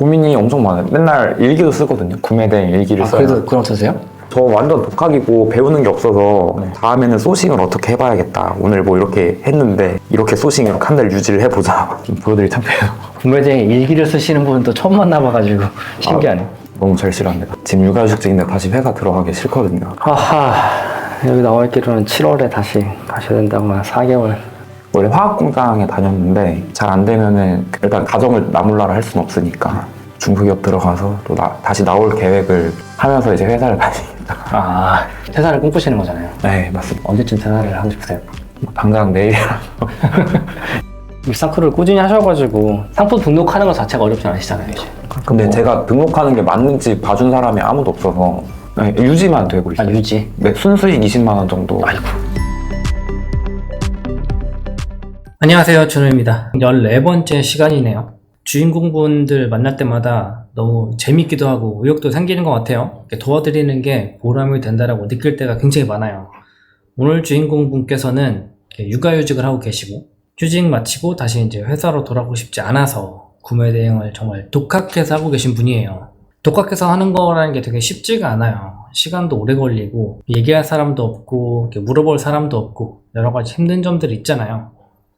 고민이 엄청 많아요. 맨날 일기도 쓰거든요. 구매 대행 일기를 써요. 그래도 그럼 쓰세요? 저 완전 독학이고 배우는 게 없어서 다음에는 소싱을 어떻게 해봐야겠다. 오늘 뭐 이렇게 했는데 이렇게 소싱 이렇게 한 달 유지를 해보자. 좀 보여드릴 참패요. 구매대행 일기를 쓰시는 분은 또 처음 만나봐가지고 신기하네. 너무 절실합니다. 지금 육아휴직직인데 다시 회사 들어가기 싫거든요. 여기 나와있기로는 7월에 다시 가셔야 된다고 한 4개월. 원래 화학공장에 다녔는데 잘 안 되면은 일단 가정을 나몰라라 할 수는 없으니까 중소기업 들어가서 또 다시 나올 계획을 하면서 이제 회사를 다니겠다. 퇴사를 꿈꾸시는 거잖아요. 네, 맞습니다. 언제쯤 퇴사를 하고 싶으세요? 당장 내일이라도. 일상크루를 꾸준히 하셔가지고 상품 등록하는 것 자체가 어렵진 않으시잖아요, 이제. 근데 제가 등록하는 게 맞는지 봐준 사람이 아무도 없어서 유지만 되고 있어요. 유지? 네, 순수익 20만 원 정도. 아이고. 안녕하세요, 준호입니다. 14번째 시간이네요. 주인공분들 만날 때마다 너무 재밌기도 하고 의욕도 생기는 것 같아요. 도와드리는 게 보람이 된다라고 느낄 때가 굉장히 많아요. 오늘 주인공분께서는 육아휴직을 하고 계시고 휴직 마치고 다시 이제 회사로 돌아오고 싶지 않아서 구매 대행을 정말 독학해서 하고 계신 분이에요. 독학해서 하는 거라는 게 되게 쉽지가 않아요. 시간도 오래 걸리고 얘기할 사람도 없고 물어볼 사람도 없고 여러 가지 힘든 점들이 있잖아요.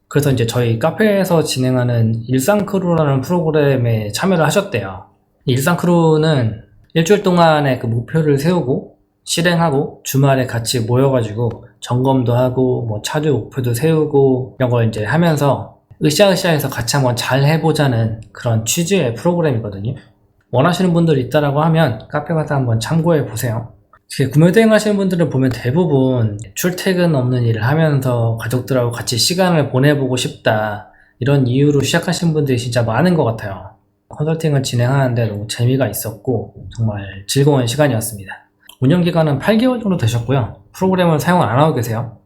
그래서 이제 저희 카페에서 진행하는 일상크루라는 프로그램에 참여를 하셨대요. 일상크루는 일주일 동안의 그 목표를 세우고 실행하고 주말에 같이 모여가지고 점검도 하고 뭐 차주 목표도 세우고 이런 걸 이제 하면서 으쌰으쌰해서 같이 한번 잘 해보자는 그런 취지의 프로그램이거든요. 원하시는 분들이 있다라고 하면 카페 가서 한번 참고해 보세요. 구매 대행 하시는 분들을 보면 대부분 출퇴근 없는 일을 하면서 가족들하고 같이 시간을 보내보고 싶다 이런 이유로 시작하신 분들이 진짜 많은 것 같아요. 컨설팅을 진행하는데 너무 재미가 있었고 정말 즐거운 시간이었습니다. 운영기간은 8개월 정도 되셨고요. 프로그램을 사용 안 하고 계세요.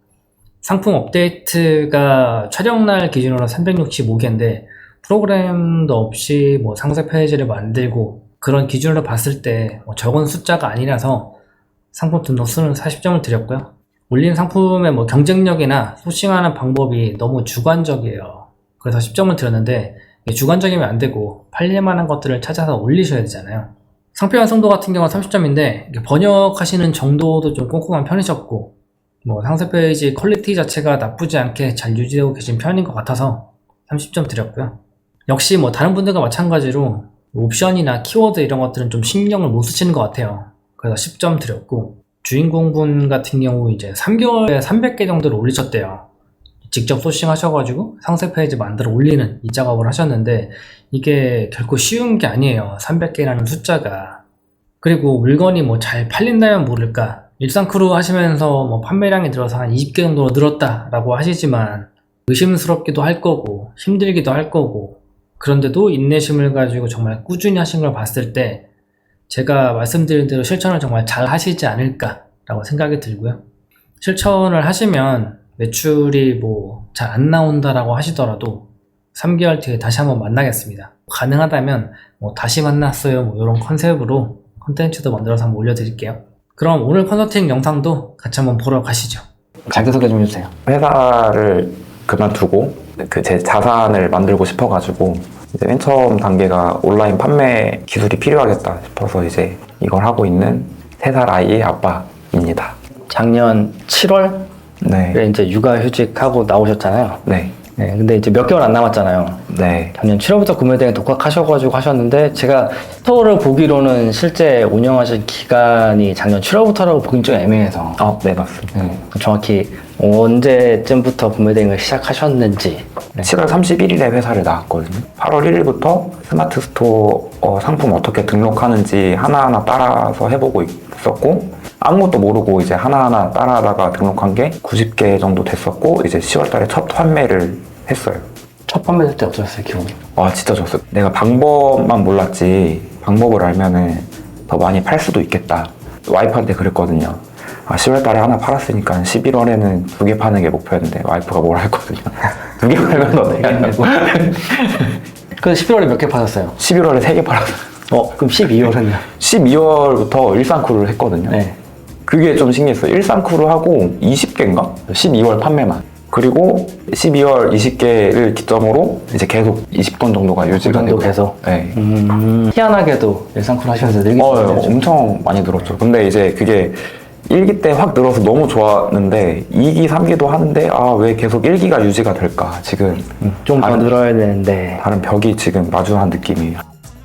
상품 업데이트가 촬영날 기준으로 365개인데 프로그램도 없이 뭐 상세 페이지를 만들고 그런 기준으로 봤을 때 적은 숫자가 아니라서 상품 등록 수는 40점을 드렸고요. 올린 상품의 뭐 경쟁력이나 소싱하는 방법이 너무 주관적이에요. 그래서 10점을 드렸는데 주관적이면 안 되고 팔릴만한 것들을 찾아서 올리셔야 되잖아요. 상표 완성도 같은 경우는 30점인데 번역하시는 정도도 좀 꼼꼼한 편이셨고 뭐 상세 페이지 퀄리티 자체가 나쁘지 않게 잘 유지되고 계신 편인 것 같아서 30점 드렸고요. 역시 뭐 다른 분들과 마찬가지로 옵션이나 키워드 이런 것들은 좀 신경을 못 쓰시는 것 같아요. 그래서 10점 드렸고 주인공분 같은 경우 이제 3개월에 300개 정도를 올리셨대요. 직접 소싱 하셔가지고 상세 페이지 만들어 올리는 이 작업을 하셨는데 이게 결코 쉬운 게 아니에요. 300개라는 숫자가. 그리고 물건이 뭐 잘 팔린다면 모를까 일상크루 하시면서 뭐 판매량이 늘어서 한 20개 정도로 늘었다라고 하시지만 의심스럽기도 할 거고 힘들기도 할 거고 그런데도 인내심을 가지고 정말 꾸준히 하신 걸 봤을 때 제가 말씀드린 대로 실천을 정말 잘 하시지 않을까라고 생각이 들고요. 실천을 하시면 매출이 뭐 잘 안 나온다라고 하시더라도 3개월 뒤에 다시 한번 만나겠습니다. 가능하다면 뭐 다시 만났어요 뭐 이런 컨셉으로 컨텐츠도 만들어서 한번 올려드릴게요. 그럼 오늘 컨설팅 영상도 같이 한번 보러 가시죠. 자기소개 좀 해주세요. 회사를 그만두고 제 자산을 만들고 싶어가지고 이제 맨 처음 단계가 온라인 판매 기술이 필요하겠다 싶어서 이제 이걸 하고 있는 3살 아이의 아빠입니다. 작년 7월에 네. 이제 육아휴직하고 나오셨잖아요. 네. 네, 근데 이제 몇 개월 안 남았잖아요. 네. 작년 7월부터 구매대행 독학하셔가지고 하셨는데 제가 스토어를 보기로는 실제 운영하신 기간이 작년 7월부터라고 보긴 좀 애매해서 네, 맞습니다. 정확히 언제쯤부터 구매대행을 시작하셨는지. 7월 31일에 회사를 나왔거든요. 8월 1일부터 스마트 스토어 상품 어떻게 등록하는지 하나하나 따라서 해보고 있었고 아무것도 모르고 이제 하나하나 따라하다가 등록한 게 90개 정도 됐었고 이제 10월 달에 첫 판매를 했어요. 첫 판매 때 어떠셨어요, 기분이? 진짜 좋았어요. 내가 방법만 몰랐지 방법을 알면은 더 많이 팔 수도 있겠다. 와이프한테 그랬거든요. 10월 달에 하나 팔았으니까 11월에는 2개 파는 게 목표였는데 와이프가 뭐라 했거든요. 2개 팔면 어떻게 하냐고. 그래서 11월에 몇 개 파셨어요? 11월에 3개 팔았어요. 그럼 12월은요? 12월부터 일상크루를 했거든요. 네. 그게 좀 신기했어요. 일상크루 하고 20개인가? 12월 판매만. 그리고 12월 20개를 기점으로 이제 계속 20건 정도가 유지가 정도 되고 계속? 네. 희한하게도 일상쿨 하시면서 늘겠어요. 엄청 많이 늘었죠. 근데 이제 그게 1기 때 확 늘어서 너무 좋았는데 2기, 3기도 하는데 아, 왜 계속 1기가 유지가 될까? 지금 좀 더 늘어야 되는데 다른 벽이 지금 마주한 느낌이에요.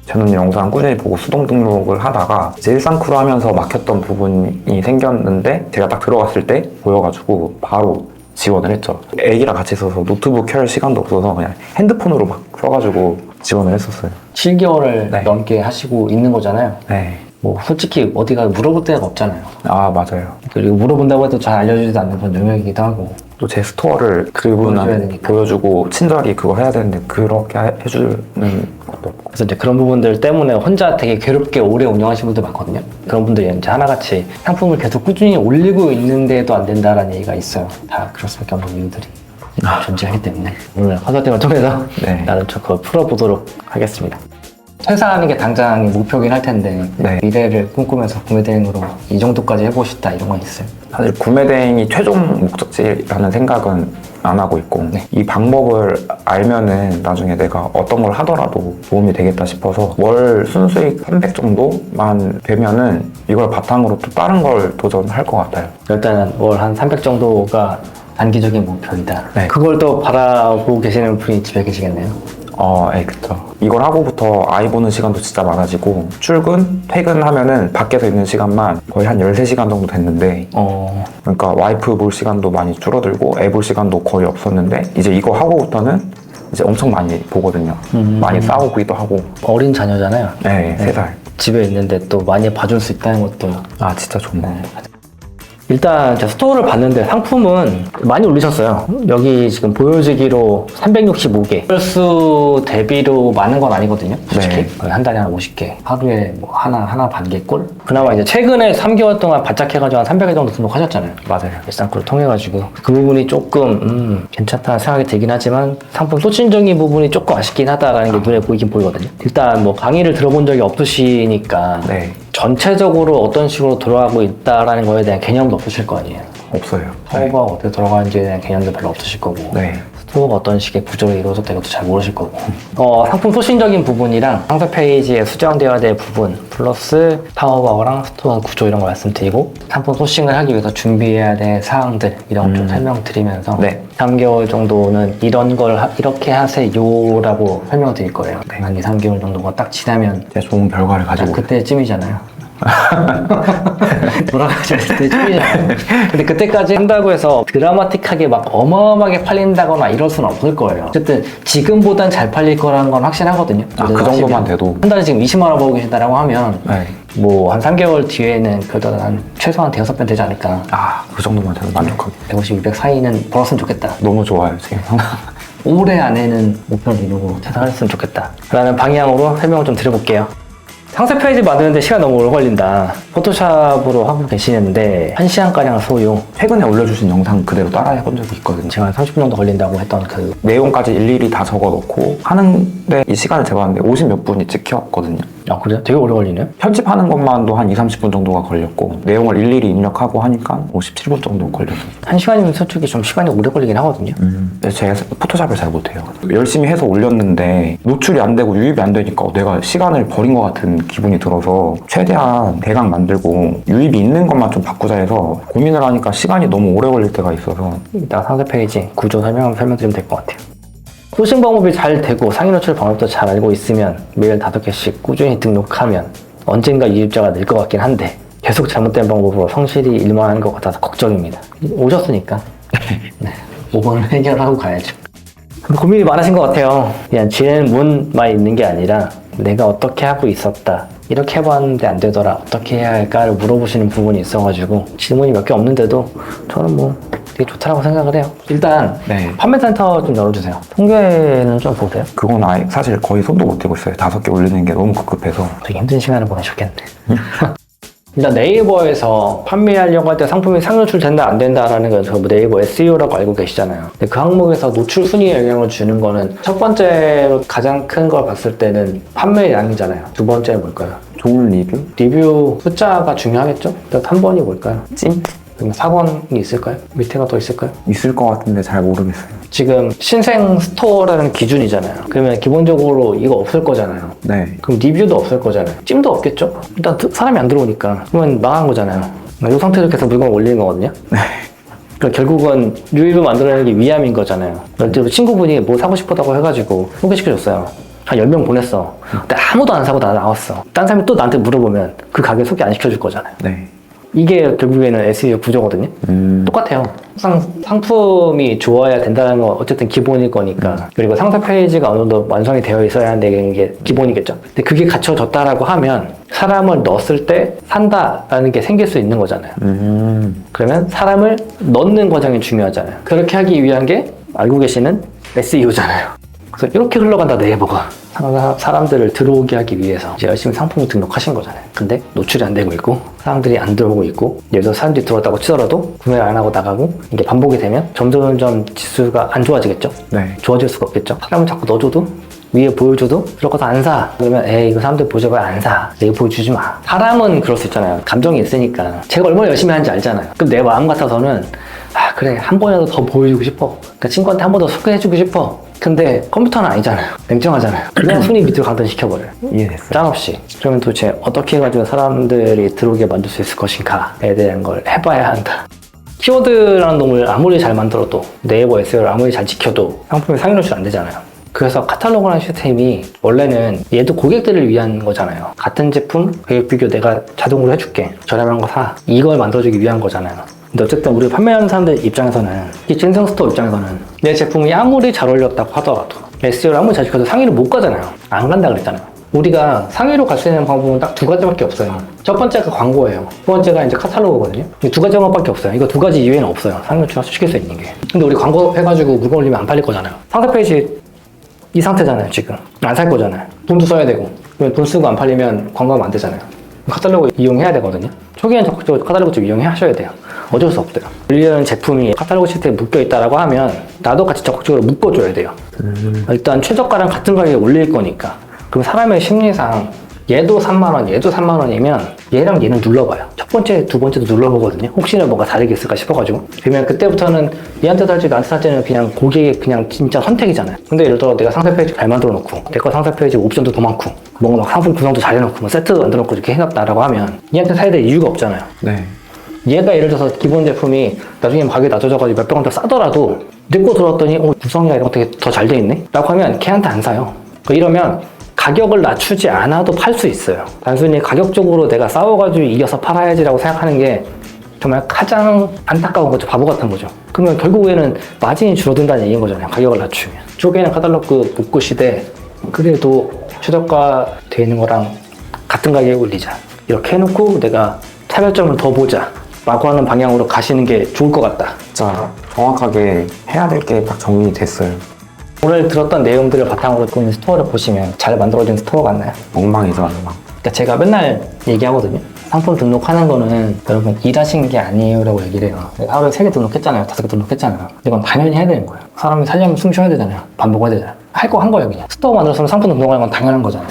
저는 영상 꾸준히 보고 수동 등록을 하다가 이제 일상크루 하면서 막혔던 부분이 생겼는데 제가 딱 들어갔을 때 보여가지고 바로 지원을 했죠. 애기랑 같이 있어서 노트북 켤 시간도 없어서 그냥 핸드폰으로 막 써가지고 지원을 했었어요. 7개월을 네. 넘게 하시고 있는 거잖아요. 네. 뭐 솔직히 어디가 물어볼 데가 없잖아요. 아, 맞아요. 그리고 물어본다고 해도 잘 알려주지도 않는 건 영역이기도 하고. 또 제 스토어를 보여줘야 그분한테 되니까. 보여주고 친절히 그걸 해야 되는데 그렇게 해주는 것도 없고. 그래서 이제 그런 부분들 때문에 혼자 되게 괴롭게 오래 운영하시는 분들 많거든요. 그런 분들이 이제 하나같이 상품을 계속 꾸준히 올리고 있는데도 안 된다라는 얘기가 있어요. 다 그럴 수밖에 없는 이유들이 존재하기 때문에 오늘 컨설팅을 통해서 네. 나는 좀 그걸 풀어보도록 하겠습니다. 퇴사하는 게 당장 목표긴 할 텐데 네. 미래를 꿈꾸면서 구매대행으로 이 정도까지 해보고 싶다 이런 건 있어요. 사실 구매대행이 최종 목적지라는 생각은 안 하고 있고 이 방법을 알면은 나중에 내가 어떤 걸 하더라도 도움이 되겠다 싶어서 월 순수익 300 정도만 되면은 이걸 바탕으로 또 다른 걸 도전할 것 같아요. 일단은 월 한 300 정도가 단기적인 목표이다. 네. 그걸 또 바라보고 계시는 분이 집에 계시겠네요. 네, 그쵸. 이걸 하고부터 아이 보는 시간도 진짜 많아지고 출근, 퇴근하면은 밖에서 있는 시간만 거의 한 13시간 정도 됐는데 그러니까 와이프 볼 시간도 많이 줄어들고 애 볼 시간도 거의 없었는데 이제 이거 하고부터는 이제 엄청 많이 보거든요. 많이 싸우기도 하고. 어린 자녀잖아요. 네, 3살. 집에 있는데 또 많이 봐줄 수 있다는 것도 아, 진짜 좋네. 일단 제가 스토어를 봤는데 상품은 많이 올리셨어요. 여기 지금 보여지기로 365개. 수 대비로 많은 건 아니거든요. 솔직히 네. 거의 한 달에 한 50개. 하루에 뭐 하나 반 개 꼴. 그나마 이제 최근에 3개월 동안 바짝 해가지고 한 300개 정도 등록하셨잖아요. 맞아요. 일상쿨을 통해가지고 그 부분이 조금 괜찮다는 생각이 들긴 하지만 상품 소진적인 부분이 조금 아쉽긴 하다라는 게 눈에 보이긴 보이거든요. 일단 뭐 강의를 들어본 적이 없으시니까 네, 전체적으로 어떤 식으로 돌아가고 있다라는 거에 대한 개념도 없으실 거 아니에요. 없어요. 사업가 어떻게 돌아가는지에 대한 개념도 별로 없으실 거고 네. 스토어가 어떤 식의 구조로 이루어졌다 이것도 잘 모르실 거고 상품 소신적인 부분이랑 상세 페이지에 수정되어야 될 부분 플러스 파워바우랑 스토어 구조 이런 걸 말씀드리고 상품 소싱을 하기 위해서 준비해야 될 사항들 이런 걸 좀 설명드리면서 네. 3개월 정도는 이런 걸 이렇게 하세요라고 설명드릴 거예요. 한 2, 3개월 정도가 딱 지나면 진짜 좋은 결과를 가지고. 그때쯤이잖아요. 돌아가실 때쯤이잖아요. 근데 그때까지 한다고 해서 드라마틱하게 막 어마어마하게 팔린다거나 이럴 수는 없을 거예요. 어쨌든 지금보단 잘 팔릴 거라는 건 확신하거든요. 그 정도만 돼도. 한 달에 지금 20만 원 벌고 계신다라고 하면 네. 뭐 한 3개월 뒤에는 그래도 한 최소한 5배 되지 않을까. 그 정도만 돼도 만족하게. 150, 200 사이는 벌었으면 좋겠다. 너무 좋아요, 지금. 올해 안에는 목표를 이루고 퇴사했으면 좋겠다 라는 방향으로 설명을 좀 드려볼게요. 상세 페이지 만드는데 시간 너무 오래 걸린다. 포토샵으로 하고 계시는데 1시간가량 소요. 최근에 올려주신 영상 그대로 따라 해본 적이 있거든요. 제가 한 30분 정도 걸린다고 했던 그 내용까지 일일이 다 적어놓고 하는데 이 시간을 재봤는데 50 몇 분이 찍혔거든요. 그래요? 되게 오래 걸리네요? 편집하는 것만도 한 2, 30분 정도가 걸렸고 내용을 일일이 입력하고 하니까 57분 정도 걸렸어요. 1시간이면 솔직히 좀 시간이 오래 걸리긴 하거든요. 근데 제가 포토샵을 잘 못해요. 열심히 해서 올렸는데 노출이 안 되고 유입이 안 되니까 내가 시간을 버린 것 같은 기분이 들어서 최대한 대강 만들고 유입이 있는 것만 좀 바꾸자 해서 고민을 하니까 시간이 너무 오래 걸릴 때가 있어서 이따가 상세 페이지 구조 설명드리면 될 것 같아요. 소싱 방법이 잘 되고 상위 노출 방법도 잘 알고 있으면 매일 5개씩 꾸준히 등록하면 언젠가 유입자가 늘 것 같긴 한데 계속 잘못된 방법으로 성실히 일만 하는 것 같아서 걱정입니다. 오셨으니까 네, 5번을 해결하고 가야죠. 고민이 많으신 것 같아요. 그냥 질문만 있는 게 아니라 내가 어떻게 하고 있었다, 이렇게 해봤는데 안 되더라, 어떻게 해야 할까를 물어보시는 부분이 있어가지고 질문이 몇 개 없는데도 저는 뭐 되게 좋다고 생각을 해요. 일단 네. 판매센터 좀 열어주세요. 통계는 좀 보세요. 그건 아예 사실 거의 손도 못 대고 있어요. 5개 올리는 게 너무 급급해서. 되게 힘든 시간을 보내셨겠네. 일단 네이버에서 판매하려고 할 때 상품이 상노출 된다 안 된다라는 건 전부 네이버 SEO라고 알고 계시잖아요. 근데 그 항목에서 노출 순위에 영향을 주는 거는 첫 번째로 가장 큰 걸 봤을 때는 판매량이잖아요. 두 번째는 뭘까요? 좋은 리뷰? 리뷰 숫자가 중요하겠죠? 일단 3번이 뭘까요? 찜? 그러면 4번이 있을까요? 밑에가 더 있을까요? 있을 것 같은데 잘 모르겠어요. 지금 신생 스토어라는 기준이잖아요. 그러면 기본적으로 이거 없을 거잖아요. 네. 그럼 리뷰도 없을 거잖아요. 찜도 없겠죠? 일단 사람이 안 들어오니까. 그러면 망한 거잖아요. 이 상태로 계속 물건을 올리는 거거든요. 네. 그러니까 결국은 유입을 만들어내기 위함인 거잖아요. 예를 들어 친구분이 뭐 사고 싶었다고 해가지고 소개시켜줬어요. 한 10명 보냈어. 근데 아무도 안 사고 나 나왔어. 딴 사람이 또 나한테 물어보면 그 가게 소개 안 시켜줄 거잖아요. 네. 이게 결국에는 SEO 구조거든요. 똑같아요. 항상 상품이 좋아야 된다는 건 어쨌든 기본일 거니까. 그리고 상세 페이지가 어느 정도 완성이 되어 있어야 한다는 게 기본이겠죠. 근데 그게 갖춰졌다라고 하면 사람을 넣었을 때 산다라는 게 생길 수 있는 거잖아요. 그러면 사람을 넣는 과정이 중요하잖아요. 그렇게 하기 위한 게 알고 계시는 SEO잖아요. 그래서 이렇게 흘러간다 네이버가. 사람들을 들어오게 하기 위해서 이제 열심히 상품을 등록하신 거잖아요. 근데 노출이 안 되고 있고 사람들이 안 들어오고 있고 예를 들어 사람들이 들어왔다고 치더라도 구매를 안 하고 나가고 이게 반복이 되면 점점 지수가 안 좋아지겠죠. 네. 좋아질 수가 없겠죠. 사람을 자꾸 넣어줘도 위에 보여줘도 들어가서 안 사. 그러면 에이 이거 사람들 보자고야 안 사. 내가 보여주지 마. 사람은 그럴 수 있잖아요. 감정이 있으니까. 제가 얼마나 열심히 하는지 알잖아요. 그럼 내 마음 같아서는 아 그래 한 번이라도 더 보여주고 싶어. 그러니까 친구한테 한 번 더 소개해주고 싶어. 근데 컴퓨터는 아니잖아요. 냉정하잖아요. 그냥 순위 밑으로 가든 시켜버려요. 이해됐어요. 짠없이. 그러면 도대체 어떻게 해가지고 사람들이 들어오게 만들 수 있을 것인가에 대한 걸 해봐야 한다. 키워드라는 놈을 아무리 잘 만들어도 네이버 SEO를 아무리 잘 지켜도 상품이 상위 노출 안 되잖아요. 그래서 카탈로그라는 시스템이 원래는 얘도 고객들을 위한 거잖아요. 같은 제품 가격 비교 내가 자동으로 해줄게. 저렴한 거 사. 이걸 만들어주기 위한 거잖아요. 근데 어쨌든 우리 판매하는 사람들 입장에서는 이 진성 스토어 입장에서는 내 제품이 아무리 잘 어울렸다고 하더라도 SEO를 아무리 잘 지켜도 상위를 못 가잖아요. 안 간다 그랬잖아요. 우리가 상위로 갈 수 있는 방법은 딱 두 가지밖에 없어요. 첫 번째가 광고예요. 두 번째가 이제 카탈로그거든요. 이 두 가지 방법밖에 없어요. 이거 두 가지 이외에는 없어요. 상위 노출시킬 수 있는 게. 근데 우리 광고 해가지고 물건 올리면 안 팔릴 거잖아요. 상세 페이지 이 상태잖아요. 지금 안 살 거잖아요. 돈도 써야 되고 돈 쓰고 안 팔리면 광고하면 안 되잖아요. 카탈로그 이용해야 되거든요. 초기에는 적극적으로 카탈로그 좀 이용해 하셔야 돼요. 어쩔 수 없어요. 밀리는 제품이 카탈로그 시스템에 묶여있다라고 하면 나도 같이 적극적으로 묶어줘야 돼요. 일단 최저가랑 같은 가격에 올릴 거니까. 그럼 사람의 심리상 얘도 3만원, 얘도 3만원이면 얘랑 얘는 눌러봐요. 첫 번째, 두 번째도 눌러보거든요. 혹시나 뭔가 다르게 있을까 싶어가지고. 그러면 그때부터는 얘한테 살지, 나한테 살지는 그냥 고객의 그냥 진짜 선택이잖아요. 근데 예를 들어 내가 상세 페이지 잘 만들어 놓고, 내 거 상세 페이지 옵션도 더 많고, 뭔가 막 상품 구성도 잘 해놓고, 뭐 세트 만들어 놓고 이렇게 해놨다라고 하면 얘한테 사야 될 이유가 없잖아요. 네. 얘가 예를 들어서 기본 제품이 나중에 가격이 낮아져가지고 몇백 원 더 싸더라도 내 거 들어왔더니 구성이나 이런 거 되게 더 잘 돼 있네? 라고 하면 걔한테 안 사요. 이러면 가격을 낮추지 않아도 팔 수 있어요. 단순히 가격적으로 내가 싸워가지고 이겨서 팔아야지라고 생각하는 게 정말 가장 안타까운 거죠. 바보 같은 거죠. 그러면 결국에는 마진이 줄어든다는 얘기인 거잖아요. 가격을 낮추면. 초기에는 카탈로그 복구 시대 그래도 최저가 되어 있는 거랑 같은 가격에 올리자. 이렇게 해놓고 내가 차별점을 더 보자. 라고 하는 방향으로 가시는 게 좋을 것 같다. 진짜 정확하게 해야 될 게 딱 정리됐어요. 오늘 들었던 내용들을 바탕으로 그 스토어를 보시면 잘 만들어진 스토어 같나요? 엉망이죠, 엉망. 그러니까 제가 맨날 얘기하거든요. 상품 등록하는 거는 여러분 일하신 게 아니에요 라고 얘기를 해요. 하루에 3개 등록했잖아요. 5개 등록했잖아요. 이건 당연히 해야 되는 거예요. 사람이 살려면 숨 쉬어야 되잖아요. 반복해야 되잖아요. 할 거 한 거예요 그냥. 스토어 만들었으면 상품 등록하는 건 당연한 거잖아요.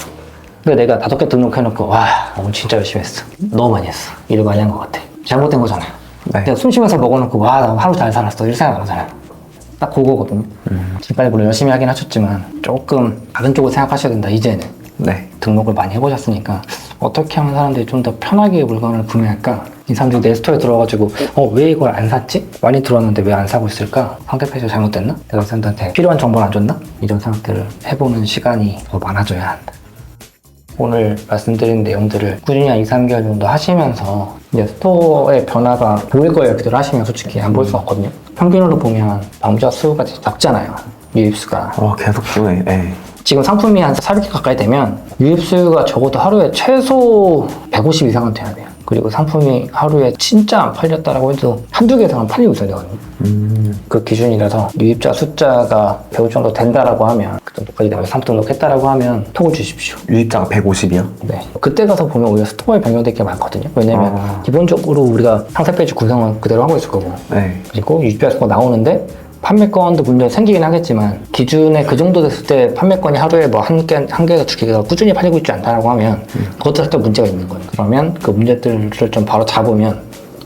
근데 내가 5개 등록해놓고 와 오늘 진짜 열심히 했어. 너무 많이 했어. 일을 많이 한 것 같아. 잘못된 거잖아요. 네. 내가 숨 쉬면서 먹어놓고 와 나 하루 잘 살았어. 이렇게 생각 안 하잖아요. 딱 그거거든요. 지금까지 물론 열심히 하긴 하셨지만 조금 다른 쪽을 생각하셔야 된다 이제는. 네. 등록을 많이 해보셨으니까 어떻게 하면 사람들이 좀 더 편하게 물건을 구매할까? 이 사람들이 내 스토어에 들어와가지고 왜 이걸 안 샀지? 많이 들어왔는데 왜 안 사고 있을까? 상대 페이지가 잘못됐나? 내가 사람들한테 필요한 정보를 안 줬나? 이런 생각들을 해보는 시간이 더 많아져야 한다. 오늘 말씀드린 내용들을 꾸준히 한 2, 3개월 정도 하시면서 이제 스토어의 변화가 보일 거예요. 그대로 하시면 솔직히 안 볼 수 없거든요. 평균으로 보면 방문자 수가 적잖아요. 유입수가. 계속 주네. 네. 지금 상품이 한 400개 가까이 되면 유입수가 적어도 하루에 최소 150 이상은 돼야 돼요. 그리고 상품이 하루에 진짜 안 팔렸다라고 해도 한두 개 이상은 팔리고 있어야 되거든요. 그 기준이라서 유입자 숫자가 150 정도 된다라고 하면 그 정도까지 되면 상품 등록했다라고 하면 톡을 주십시오. 유입자가 150이요? 네. 그때 가서 보면 오히려 스토어에 변경될 게 많거든요. 왜냐면 기본적으로 우리가 상세 페이지 구성은 그대로 하고 있을 거고 네. 그리고 유입자 수가 나오는데 판매건도 물론 생기긴 하겠지만 기준에 그 정도 됐을 때 판매건이 하루에 뭐 한 개에서 두 개가 꾸준히 팔리고 있지 않다라고 하면 그것도 살짝 문제가 있는 거예요. 그러면 그 문제들을 좀 바로 잡으면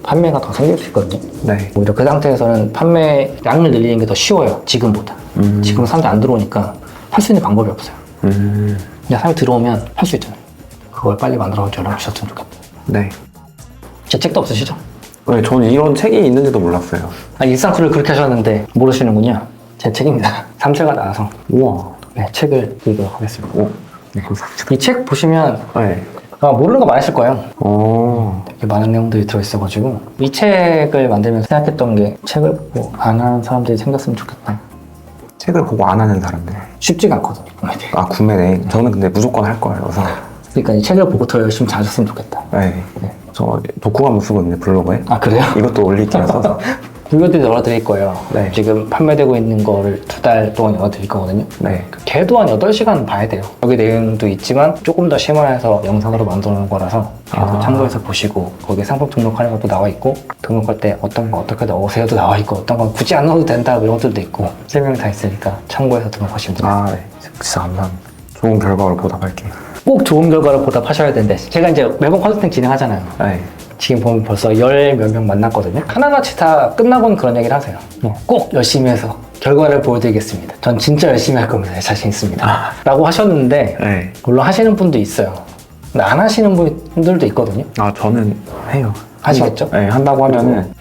판매가 더 생길 수 있거든요. 네. 오히려 그 상태에서는 판매 양을 늘리는 게 더 쉬워요. 지금보다. 지금 사람들이 안 들어오니까 할 수 있는 방법이 없어요. 그냥 사람이 들어오면 할 수 있잖아요. 그걸 빨리 만들어가지고 연락 주셨으면 좋겠다. 네. 제 책도 없으시죠? 네, 저는 이런 책이 있는지도 몰랐어요. 아, 일상쿨을 그렇게 하셨는데 모르시는군요. 제 책입니다. 3세가 나와서 우와. 네, 책을 읽도록 하겠습니다. 오. 네, 감사합니다. 이 책 보시면 네. 모르는 거 많으실 거예요. 어. 되게 많은 내용들이 들어있어가지고 이 책을 만들면서 생각했던 게 책을 보고 안 하는 사람들이 생겼으면 좋겠다. 책을 보고 안 하는 사람들. 쉽지가 않거든요. 아, 구매네. 저는 근데 무조건 할 거예요. 그래서. 그러니까 이 책을 보고 더 열심히 잘하셨으면 좋겠다. 네. 저 독후감을 쓰거든요, 블로그에. 아, 그래요? 이것도 올릴게요, 써서. 불교들이 열어드릴 거예요. 네. 지금 판매되고 있는 거를 2달 동안 열어드릴 거거든요. 네. 걔도 한 8시간 봐야 돼요. 여기 내용도 있지만 조금 더 심화해서 영상으로 만들어 놓은 거라서 계속 참고해서 보시고 거기에 상품 등록하는 것도 나와 있고 등록할 때 어떤 거 어떻게 넣으세요도 나와 있고 어떤 건 굳이 안 넣어도 된다 이런 것들도 있고 설명이 다 있으니까 참고해서 등록하시면 돼요. 아, 네. 진짜 감사합니다. 좋은 결과로 보답할게요. 꼭 좋은 결과를 보답하셔야 되는데 제가 이제 매번 컨설팅 진행하잖아요. 네. 지금 보면 벌써 10몇 명 만났거든요. 하나같이 다 끝나고는 그런 얘기를 하세요. 꼭 열심히 해서 결과를 보여드리겠습니다. 전 진짜 열심히 할 겁니다. 자신 있습니다. 라고 하셨는데 네. 물론 하시는 분도 있어요. 근데 안 하시는 분들도 있거든요. 아, 저는 해요. 하시겠죠? 네, 한다고 하면은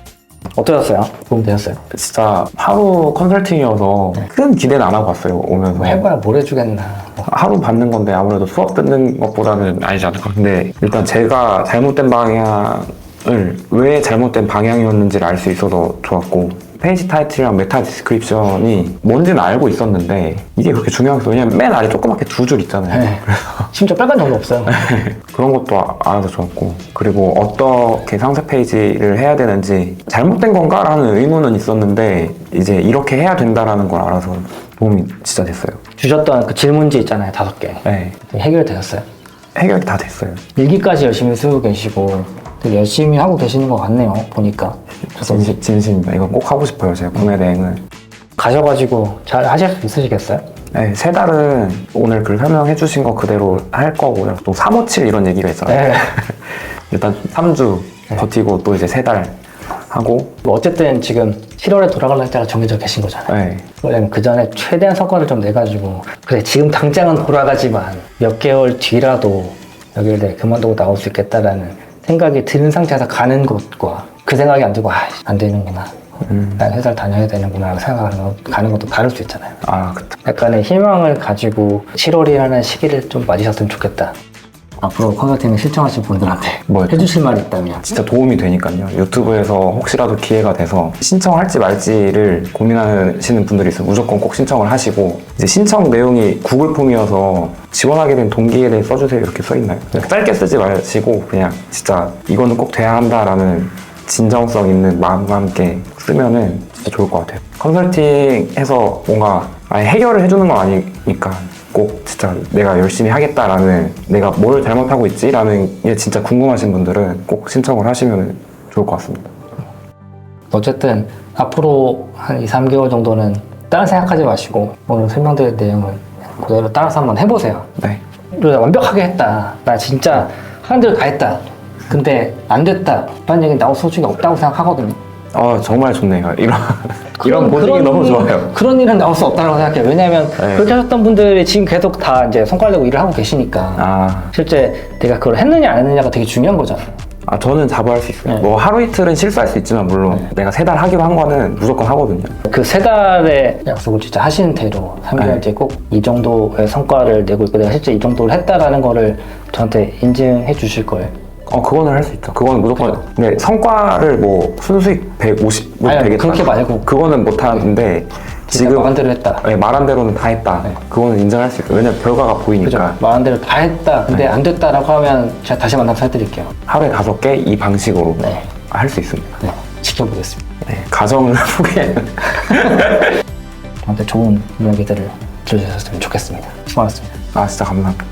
어떠셨어요? 도움 되셨어요? 진짜 하루 컨설팅이어서 큰 기대는 안 하고 왔어요, 오면서. 뭐 해봐야 뭘 해주겠나. 하루 받는 건데 아무래도 수업 듣는 것보다는 아니지 않을까. 근데 일단 제가 잘못된 방향을 왜 잘못된 방향이었는지를 알 수 있어서 좋았고, 페이지 타이틀이랑 메타 디스크립션이 뭔지는 알고 있었는데 이게 그렇게 중요해서, 왜냐면 맨 아래 조그맣게 2줄 있잖아요. 네. 심지어 빨간 점도 없어요. 그런 것도 알아서 좋았고, 그리고 어떻게 상세 페이지를 해야 되는지 잘못된 건가? 라는 의문은 있었는데 이제 이렇게 해야 된다라는 걸 알아서 도움이 진짜 됐어요. 주셨던 그 질문지 있잖아요. 5개. 네. 해결되셨어요? 해결이 다 됐어요. 일기까지 열심히 쓰고 계시고 되게 열심히 하고 계시는 것 같네요. 보니까. 진심입니다. 이거 꼭 하고 싶어요. 제가 구매 대행을. 가셔가지고 잘 하실 수 있으시겠어요? 네, 3달은 오늘 그 설명해 주신 거 그대로 할 거고요. 또 357 이런 얘기가 있잖아요. 네. 일단 3주 버티고 또 이제 3달 하고. 어쨌든 지금 7월에 돌아갈 날짜가 정해져 계신 거잖아요. 네. 왜냐면 그 전에 최대한 성과를 좀 내가지고 그래 지금 당장은 돌아가지만 몇 개월 뒤라도 여기를 내가 그만두고 나올 수 있겠다라는 생각이 드는 상태에서 가는 것과 그 생각이 안 들고 안 되는구나. 난 회사를 다녀야 되는구나 라고 생각하는 가는 것도 다를 수 있잖아요. 아, 그쵸. 약간의 희망을 가지고 7월이라는 시기를 좀 맞으셨으면 좋겠다. 앞으로 컨설팅을 신청하신 분들한테 뭐였죠? 해주실 말이 있다면? 진짜 도움이 되니까요. 유튜브에서 혹시라도 기회가 돼서 신청할지 말지를 고민하시는 분들이 있으면 무조건 꼭 신청을 하시고, 이제 신청 내용이 구글 폼이어서 지원하게 된 동기에 대해 써주세요 이렇게 써있나요? 짧게 쓰지 마시고 그냥 진짜 이거는 꼭 돼야 한다라는 진정성 있는 마음과 함께 쓰면은 진짜 좋을 것 같아요. 컨설팅해서 뭔가 아예 해결을 해주는 건 아니니까 꼭 진짜 내가 열심히 하겠다라는, 내가 뭘 잘못하고 있지라는 게 진짜 궁금하신 분들은 꼭 신청을 하시면 좋을 것 같습니다. 어쨌든 앞으로 한 2, 3개월 정도는 다른 생각하지 마시고 오늘 설명드린 내용을 그대로 따라서 한번 해보세요. 네. 나 완벽하게 했다. 나 진짜 하는 대로 다 했다. 근데 안 됐다. 이런 얘기 나올 소식이 없다고 생각하거든요. 정말 좋네요. 이런 보증이 너무 좋아요. 그런 일은 나올 수 없다고 생각해요. 왜냐하면 네. 그렇게 하셨던 분들이 지금 계속 다 이제 성과를 내고 일을 하고 계시니까 아, 실제 내가 그걸 했느냐 안 했느냐가 되게 중요한 거잖아요. 저는 자부할 수 있어요. 네. 뭐 하루 이틀은 실수할 수 있지만 물론 내가 3달 하기로 한 거는 무조건 하거든요. 그 3달의 약속을 진짜 하시는 대로 3개월 뒤에 꼭 이 정도의 성과를 내고 있고 내가 실제 이 정도를 했다라는 거를 저한테 인증해 주실 거예요. 그거는 할 수 있죠. 그거는 무조건. 근데 성과를 뭐 순수익 150, 뭐 아니, 되겠다. 그렇게 말고. 그거는 못 하는데 지금 말한 대로 했다. 네, 말한 대로는 다 했다. 네. 그거는 인정할 수 있어요. 왜냐면 결과가 보이니까. 그죠? 말한 대로 다 했다. 근데 안 됐다라고 하면 제가 다시 만나서 해드릴게요. 하루에 5개 이 방식으로 네. 할 수 있습니다. 네. 지켜보겠습니다. 네, 가정을 포기해는. 저한테 좋은 이야기들을 들려주셨으면 좋겠습니다. 수고하셨습니다. 진짜 감사합니다.